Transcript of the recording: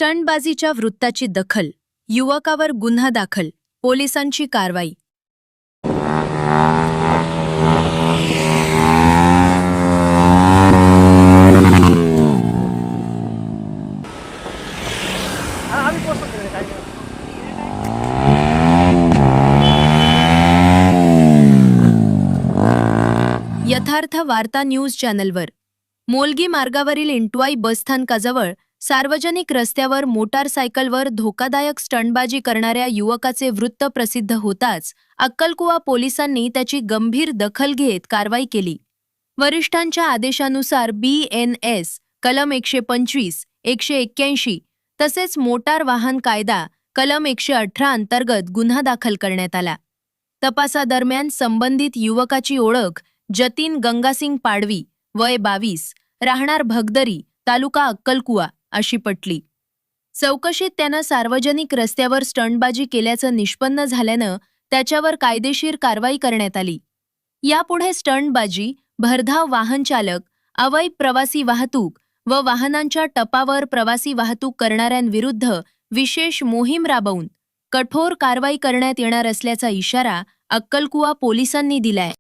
स्टंटबाजीच्या वृत्ताची दखल, युवकावर गुन्हा दाखल, पोलिसांची कारवाई. यथार्थ वार्ता न्यूज चॅनलवर. मोलगी मार्गावरील इंटवाई बसस्थानकाजवळ सार्वजनिक रस्त्यावर मोटारसायकलवर धोकादायक स्टंटबाजी करणाऱ्या युवकाचे वृत्त प्रसिद्ध होताच अक्कलकुवा पोलिसांनी त्याची गंभीर दखल घेत कारवाई केली. वरिष्ठांच्या आदेशानुसार BNS कलम 125, 181 तसेच मोटार वाहन कायदा कलम 118 अंतर्गत गुन्हा दाखल करण्यात आला. तपासादरम्यान संबंधित युवकाची ओळख जतीन गंगासिंग पाडवी, वय 22, राहणार भगदरी, तालुका अक्कलकुवा अशी पटली. चौकशीत त्यानं सार्वजनिक रस्त्यावर स्टंटबाजी केल्याचं निष्पन्न झाल्यानं त्याच्यावर कायदेशीर कारवाई करण्यात आली. यापुढे स्टंटबाजी, भरधाव वाहन चालक, अवैध प्रवासी वाहतूक व वाहनांच्या टपावर प्रवासी वाहतूक करणाऱ्यांविरुद्ध विशेष मोहीम राबवून कठोर कारवाई करण्यात येणार असल्याचा इशारा अक्कलकुवा पोलिसांनी दिलाय.